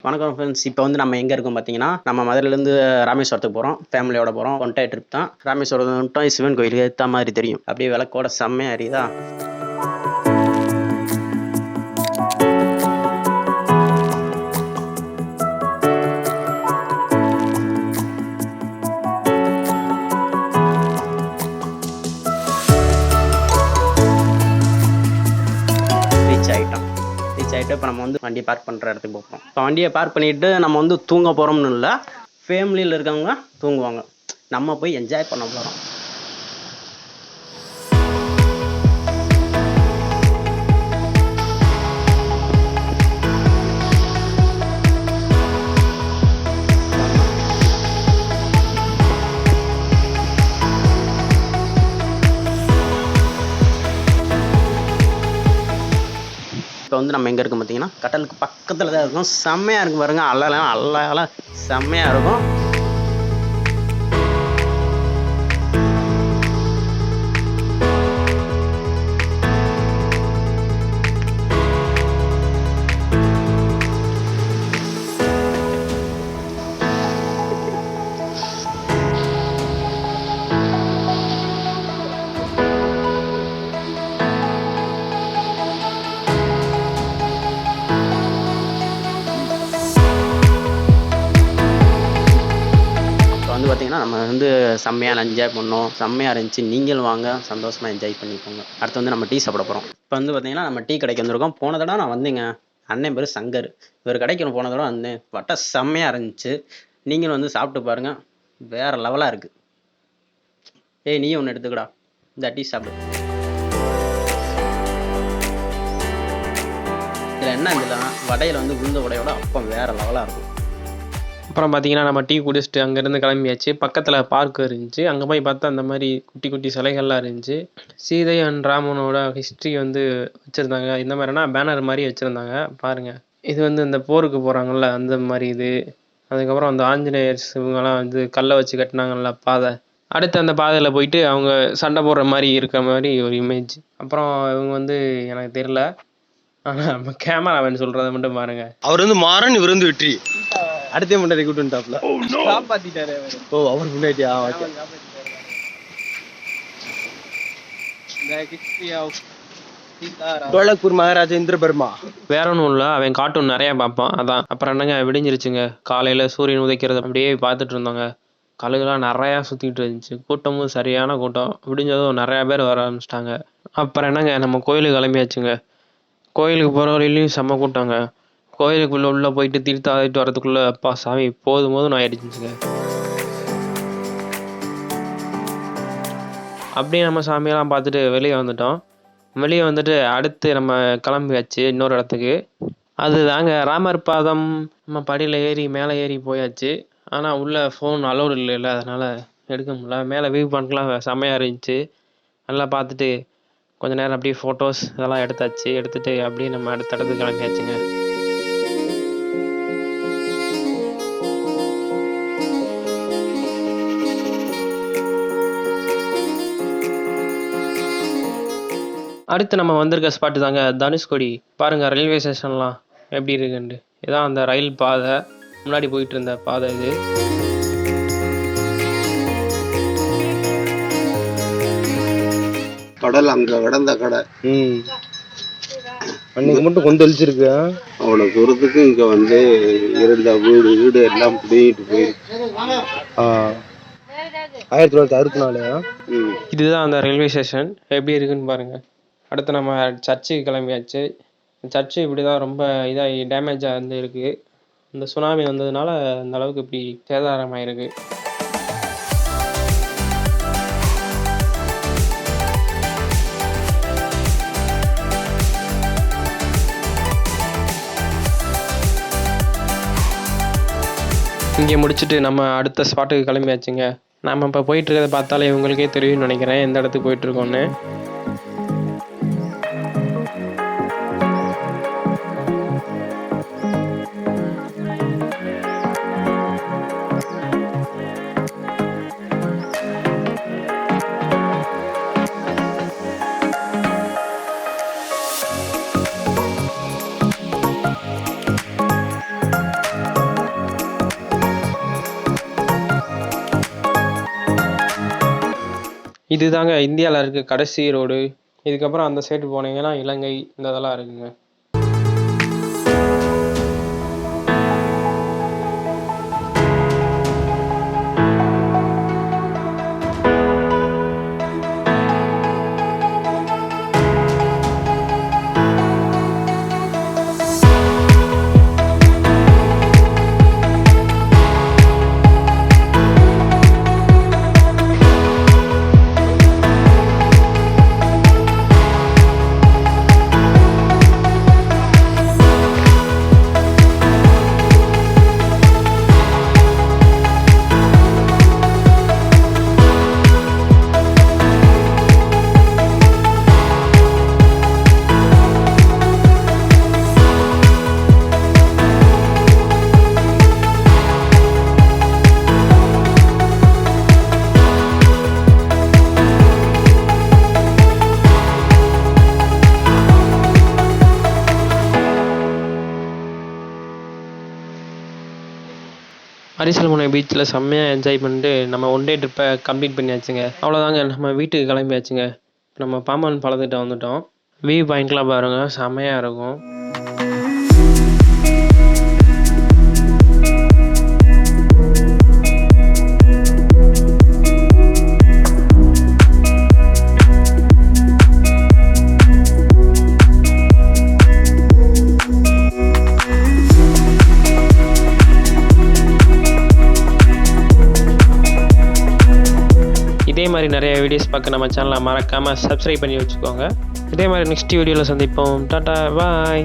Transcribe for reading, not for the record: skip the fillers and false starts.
வணக்கம் ஃப்ரெண்ட்ஸ். இப்போ வந்து நம்ம எங்கே இருக்கோம் பார்த்தீங்கன்னா, நம்ம மதுரையிலேருந்து ராமேஸ்வரத்துக்கு போகிறோம். ஃபேமிலியோட போகிறோம். ஒன் டே ட்ரிப் தான். ராமேஸ்வரம் வந்துட்டோம். சிவன் கோயிலுக்கு ஏற்ற மாதிரி தெரியும். அப்படியே விளக்கோட செம்மையாக எரியுதா. ரீச் ஆகிட்டோம். இப்போ நம்ம வந்து வண்டியை பார்க் பண்ணுற இடத்துக்கு போகிறோம். இப்போ வண்டியை பார்க் பண்ணிவிட்டு நம்ம வந்து தூங்க போகிறோம்னு இல்லை, ஃபேமிலியில் இருக்கவங்க தூங்குவாங்க. நம்ம போய் என்ஜாய் பண்ண போகிறோம். இப்போ வந்து நம்ம எங்கே இருக்கோம் பார்த்தீங்கன்னா, கடலுக்கு பக்கத்தில் தான் இருக்கும். செம்மையாக இருக்கும் பாருங்க. அலையெல்லாம் செம்மையாக இருக்கும். பார்த்தீங்கன்னா நம்ம வந்து செம்மையாக என்ஜாய் பண்ணோம். செம்மையாக இருந்துச்சு. நீங்களும் வாங்க, சந்தோஷமாக என்ஜாய் பண்ணிக்கோங்க. அடுத்து வந்து நம்ம டீ சாப்பிட போகிறோம். இப்போ வந்து பார்த்தீங்கன்னா நம்ம டீ கடைக்கு வந்திருக்கோம். போன தடவை நான் வந்தேங்க. அண்ணன் பேர் சங்கர். இவர் கடைக்கு போன தடவை வந்தேன். வட்டை செம்மையாக இருந்துச்சு. நீங்களும் வந்து சாப்பிட்டு பாருங்கள். வேறு லெவலாக இருக்குது. நீயும் ஒன்று எடுத்துக்கடா. இந்த டீ சாப்பிடு. இதில் என்ன இருந்துன்னா, வடையில் வந்து உளுந்த வடையோட அப்பம் வேறு லெவலாக இருக்கும். அப்புறம் பார்த்தீங்கன்னா நம்ம டீ குடிச்சிட்டு அங்கேருந்து கிளம்பியாச்சு. பக்கத்தில் பார்க் இருந்துச்சு. அங்கே போய் பார்த்தா அந்த மாதிரி குட்டி குட்டி சிலைகள்லாம் இருந்துச்சு. சீதை அண்ட் ராமனோட ஹிஸ்ட்ரி வந்து வச்சுருந்தாங்க. இந்த மாதிரினா பேனர் மாதிரி வச்சுருந்தாங்க பாருங்கள். இது வந்து இந்த போருக்கு போகிறாங்கல்ல அந்த மாதிரி இது. அதுக்கப்புறம் அந்த ஆஞ்சநேயர்ஸ் இவங்கெல்லாம் வந்து கல்லை வச்சு கட்டினாங்கல்ல பாதை. அடுத்து அந்த பாதையில் போயிட்டு அவங்க சண்டை போடுற மாதிரி இருக்கிற மாதிரி ஒரு இமேஜ். அப்புறம் இவங்க வந்து எனக்கு தெரில, ஆனால் நம்ம கேமராமேன் சொல்கிறத மட்டும் பாருங்கள். அவர் வந்து மாறன், இவர் வந்து வெற்றி. அடுத்த முன்னாடி கூட்டுட்டாப்ல காப்பாத்திட்டாரு. அவர் முன்னாடியா? கோலப்பூர் மகாராஜா இந்திரபர்மா. வேற ஒன்றும் இல்லை, அவன் கார்ட்டூன் நிறையா பார்ப்பான் அதான். அப்புறம் என்னங்க விடிஞ்சிருச்சுங்க. காலையில் சூரியன் உதைக்கிறது அப்படியே பார்த்துட்டு இருந்தாங்க. கழுகுலாம் நிறையா சுற்றிட்டு இருந்துச்சு. கூட்டமும் சரியான கூட்டம். விடிஞ்சதும் நிறையா பேர் வர ஆரம்பிச்சிட்டாங்க. அப்புறம் என்னங்க நம்ம கோயிலுக்கு கிளம்பியாச்சுங்க. கோயிலுக்கு போகிற வழியிலையும் செம்ம கூட்டாங்க. கோயிலுக்குள்ளே உள்ளே போயிட்டு தீர்த்தம் ஆடிட்டு வரதுக்குள்ளே அப்பா சாமி போதும் நான் ஆயிடுச்சுங்க. அப்படியே நம்ம சாமியெல்லாம் பார்த்துட்டு வெளியே வந்துட்டோம். வெளியே வந்துட்டு அடுத்து நம்ம கிளம்பியாச்சு இன்னொரு இடத்துக்கு. அது தாங்க ராமர் பாதம். நம்ம படியில் ஏறி மேலே ஏறி போயாச்சு. ஆனால் உள்ளே ஃபோன் அலோடு இல்லைல்ல, அதனால் எடுக்க முடியல. மேலே வியூ பாயிண்ட்லாம் செம்மையாக இருந்துச்சு. நல்லா பார்த்துட்டு கொஞ்சம் நேரம் அப்படியே ஃபோட்டோஸ் இதெல்லாம் எடுத்தாச்சு. எடுத்துகிட்டு அப்படியே நம்ம அடுத்த இடத்துக்கு கிளம்பியாச்சுங்க. அடுத்து நம்ம வந்திருக்க ஸ்பாட்டு தாங்க தனுஷ்கோடி. பாருங்கள் ரயில்வே ஸ்டேஷன்லாம் எப்படி இருக்குன்ட்டு. இதான் அந்த ரயில் பாதை, முன்னாடி போயிட்டு இருந்த பாதை இது. கடல் அங்கே கடந்த கடை அன்னைக்கு மட்டும் கொண்டு வலிச்சிருக்கு. அவ்வளோ தூரத்துக்கு இங்கே வந்து இருந்த வீடு எல்லாம் பிடிக்கிட்டு போயிருக்கு. 1964. இதுதான் அந்த ரயில்வே ஸ்டேஷன். எப்படி இருக்குன்னு பாருங்கள். அடுத்து நம்ம சர்ச்சுக்கு கிளம்பியாச்சு. சர்ச்சு இப்படி தான் ரொம்ப இதாகி டேமேஜாக வந்து இருக்குது. இந்த சுனாமி வந்ததுனால இந்த அளவுக்கு இப்படி சேதாரமாயிருக்கு. இங்கே முடிச்சுட்டு நம்ம அடுத்த ஸ்பாட்டுக்கு கிளம்பியாச்சுங்க. நம்ம இப்போ போயிட்டுருக்கிறத பார்த்தாலே இவங்களுக்கே தெரியும்னு நினைக்கிறேன் எந்த இடத்துக்கு போயிட்டுருக்கோன்னு. இதுதாங்க இந்தியாவில் இருக்க கடைசி ரோடு. இதுக்கப்புறம் அந்த சைடு போனீங்கன்னா இலங்கை இந்த இதெல்லாம் இருக்குங்க. அரிசல்முனை பீச்சில் செம்மையாக என்ஜாய் பண்ணிட்டு நம்ம ஒன் டே ட்ரிப்பை கம்ப்ளீட் பண்ணியாச்சுங்க. அவ்வளோதாங்க, நம்ம வீட்டுக்கு கிளம்பியாச்சுங்க. நம்ம பாம்பன் பாலத்திட்ட வந்துட்டோம். வியூ பாயிண்ட்லாம் பாருங்கள், செம்மையாக இருக்கும். இதே மாதிரி நிறைய வீடியோஸ் பார்க்க நம்ம சேனலை மறக்காமல் சப்ஸ்கிரைப் பண்ணி வச்சுக்கோங்க. இதே மாதிரி நெக்ஸ்ட் வீடியோவில் சந்திப்போம். டாட்டா பாய்.